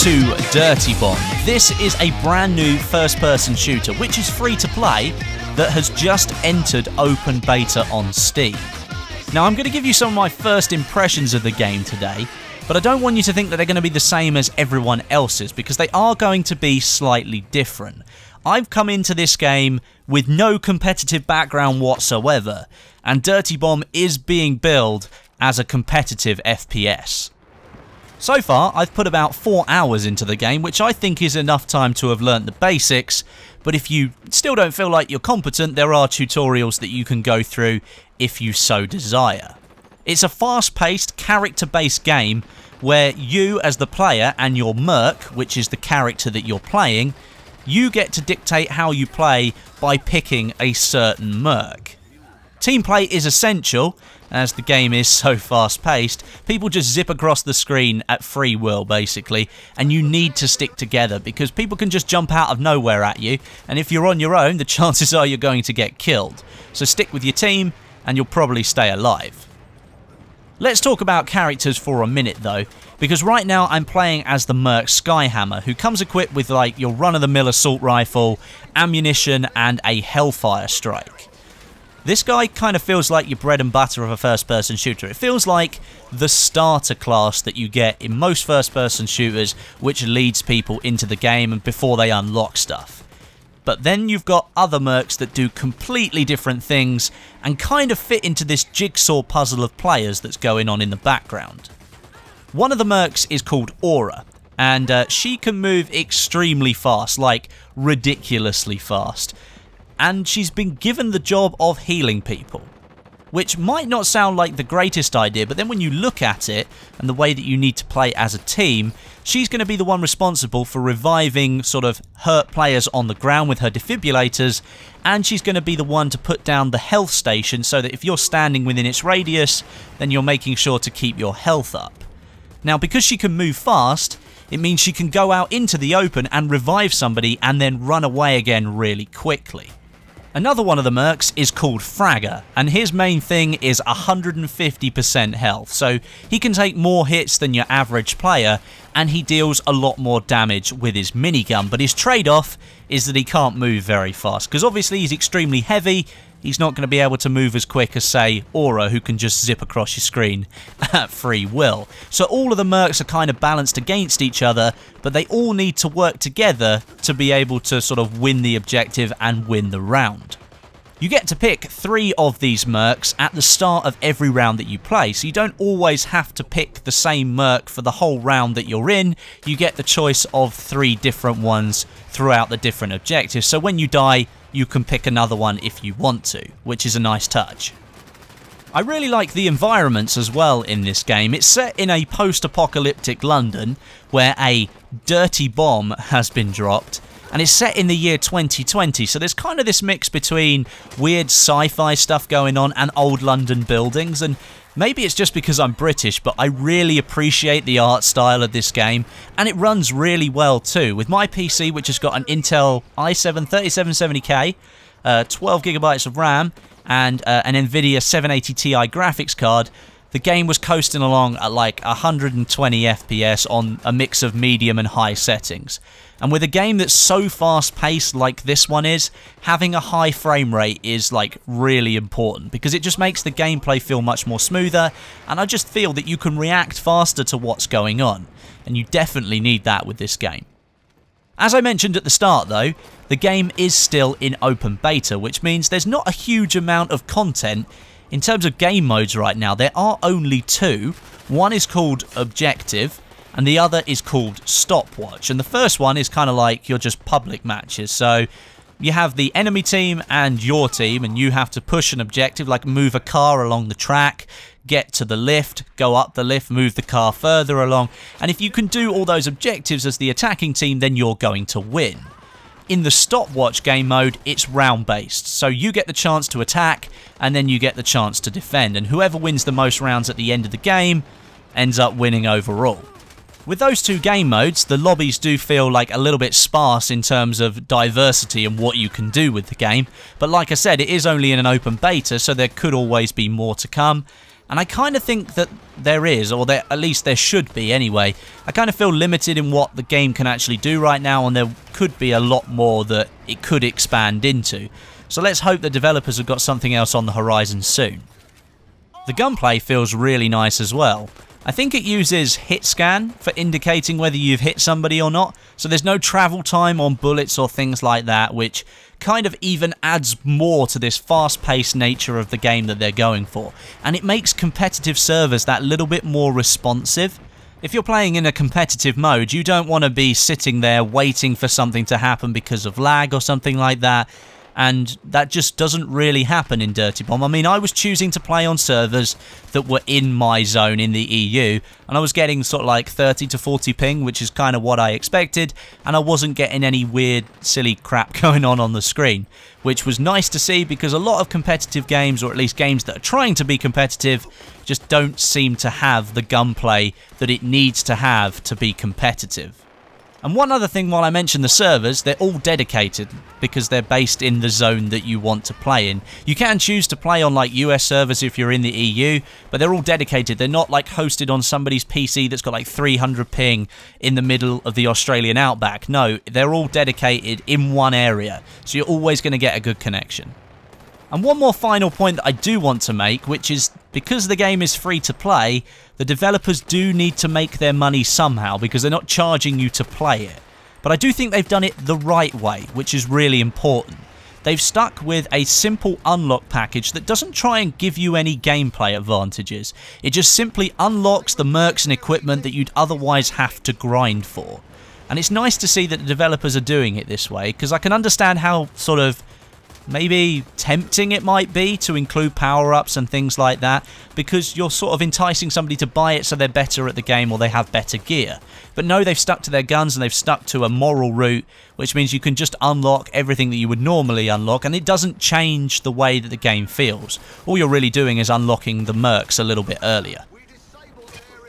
to Dirty Bomb. This is a brand new first-person shooter, which is free to play, that has just entered open beta on Steam. Now, I'm going to give you some of my first impressions of the game today, but I don't want you to think that they're going to be the same as everyone else's, because they are going to be slightly different. I've come into this game with no competitive background whatsoever, and Dirty Bomb is being billed as a competitive FPS. So far, I've put about 4 hours into the game, which I think is enough time to have learnt the basics, but if you still don't feel like you're competent, there are tutorials that you can go through if you so desire. It's a fast-paced, character-based game where you, as the player, and your merc, which is the character that you're playing, you get to dictate how you play by picking a certain merc. Team play is essential, as the game is so fast-paced. People just zip across the screen at free will, basically, and you need to stick together because people can just jump out of nowhere at you, and if you're on your own, the chances are you're going to get killed. So stick with your team, and you'll probably stay alive. Let's talk about characters for a minute, though, because right now I'm playing as the merc Skyhammer, who comes equipped with, like, your run-of-the-mill assault rifle, ammunition, and a Hellfire Strike. This guy kind of feels like your bread and butter of a first-person shooter. It feels like the starter class that you get in most first-person shooters, which leads people into the game and before they unlock stuff. But then you've got other mercs that do completely different things and kind of fit into this jigsaw puzzle of players that's going on in the background. One of the mercs is called Aura, and she can move extremely fast, like ridiculously fast. And she's been given the job of healing people, which might not sound like the greatest idea, but then when you look at it and the way that you need to play as a team, she's going to be the one responsible for reviving sort of hurt players on the ground with her defibrillators, and she's going to be the one to put down the health station so that if you're standing within its radius, then you're making sure to keep your health up. Now, because she can move fast, it means she can go out into the open and revive somebody and then run away again really quickly. Another one of the mercs is called Fragger, and his main thing is 150% health, so he can take more hits than your average player, and he deals a lot more damage with his minigun, but his trade-off is that he can't move very fast, because obviously he's extremely heavy. He's not going to be able to move as quick as, say, Aura, who can just zip across your screen at free will. So all of the mercs are kind of balanced against each other, but they all need to work together to be able to sort of win the objective and win the round. You get to pick 3 of these mercs at the start of every round that you play, so you don't always have to pick the same merc for the whole round that you're in. You get the choice of 3 different ones throughout the different objectives, so when you die, you can pick another one if you want to, which is a nice touch. I really like the environments as well in this game. It's set in a post-apocalyptic London where a dirty bomb has been dropped, and it's set in the year 2020, so there's kind of this mix between weird sci-fi stuff going on and old London buildings, and maybe it's just because I'm British, but I really appreciate the art style of this game, and it runs really well too. With my PC, which has got an Intel i7 3770K, 12GB of RAM, and an Nvidia 780 Ti graphics card, the game was coasting along at like 120 FPS on a mix of medium and high settings. And with a game that's so fast-paced like this one is, having a high frame rate is like really important because it just makes the gameplay feel much more smoother, and I just feel that you can react faster to what's going on, and you definitely need that with this game. As I mentioned at the start though, the game is still in open beta, which means there's not a huge amount of content. In terms of game modes right now, there are only 2. One is called Objective, and the other is called Stopwatch. And the first one is kind of like your just public matches. So you have the enemy team and your team, and you have to push an objective, like move a car along the track, get to the lift, go up the lift, move the car further along. And if you can do all those objectives as the attacking team, then you're going to win. In the Stopwatch game mode, it's round-based, so you get the chance to attack, and then you get the chance to defend, and whoever wins the most rounds at the end of the game ends up winning overall. With those 2 game modes, the lobbies do feel like a little bit sparse in terms of diversity and what you can do with the game, but like I said, it is only in an open beta, so there could always be more to come. And I kind of think that there is, or at least there should be anyway. I kind of feel limited in what the game can actually do right now, and there could be a lot more that it could expand into. So let's hope the developers have got something else on the horizon soon. The gunplay feels really nice as well. I think it uses hit scan for indicating whether you've hit somebody or not, so there's no travel time on bullets or things like that, which kind of even adds more to this fast-paced nature of the game that they're going for. And it makes competitive servers that little bit more responsive. If you're playing in a competitive mode, you don't want to be sitting there waiting for something to happen because of lag or something like that. And that just doesn't really happen in Dirty Bomb. I mean, I was choosing to play on servers that were in my zone in the EU, and I was getting sort of like 30 to 40 ping, which is kind of what I expected, and I wasn't getting any weird, silly crap going on the screen, which was nice to see because a lot of competitive games, or at least games that are trying to be competitive, just don't seem to have the gunplay that it needs to have to be competitive. And one other thing while I mention the servers, they're all dedicated because they're based in the zone that you want to play in. You can choose to play on like US servers if you're in the EU, but they're all dedicated. They're not like hosted on somebody's PC that's got like 300 ping in the middle of the Australian outback. No, they're all dedicated in one area, so you're always going to get a good connection. And one more final point that I do want to make, which is because the game is free to play, the developers do need to make their money somehow because they're not charging you to play it. But I do think they've done it the right way, which is really important. They've stuck with a simple unlock package that doesn't try and give you any gameplay advantages. It just simply unlocks the mercs and equipment that you'd otherwise have to grind for. And it's nice to see that the developers are doing it this way, because I can understand how sort of maybe tempting it might be to include power-ups and things like that, because you're sort of enticing somebody to buy it so they're better at the game or they have better gear. But no, they've stuck to their guns and they've stuck to a moral route, which means you can just unlock everything that you would normally unlock, and it doesn't change the way that the game feels. All you're really doing is unlocking the mercs a little bit earlier.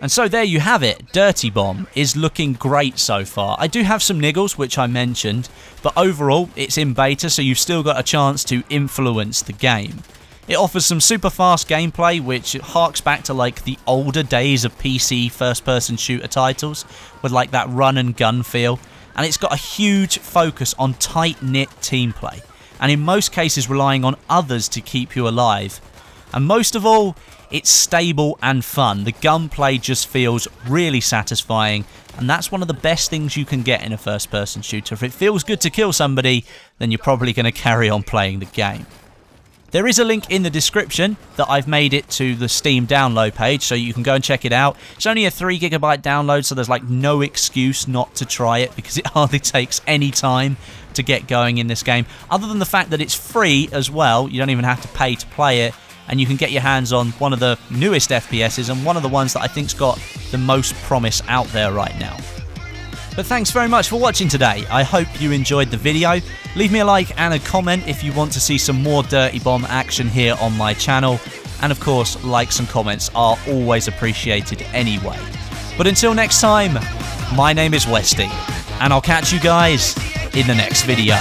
And so there you have it. Dirty Bomb is looking great so far. I do have some niggles, which I mentioned, but overall it's in beta, so you've still got a chance to influence the game. It offers some super fast gameplay, which harks back to like the older days of PC first-person shooter titles, with like that run and gun feel. And it's got a huge focus on tight-knit team play, and in most cases relying on others to keep you alive. And most of all, it's stable and fun. The gunplay just feels really satisfying, and that's one of the best things you can get in a first-person shooter. If it feels good to kill somebody, then you're probably going to carry on playing the game. There is a link in the description that I've made it to the Steam download page, so you can go and check it out. It's only a 3 GB download, so there's like no excuse not to try it, because it hardly takes any time to get going in this game. Other than the fact that it's free as well, you don't even have to pay to play it. And you can get your hands on one of the newest FPSs and one of the ones that I think's got the most promise out there right now. But thanks very much for watching today. I hope you enjoyed the video. Leave me a like and a comment if you want to see some more Dirty Bomb action here on my channel. And of course, likes and comments are always appreciated anyway. But until next time, my name is Westy, and I'll catch you guys in the next video.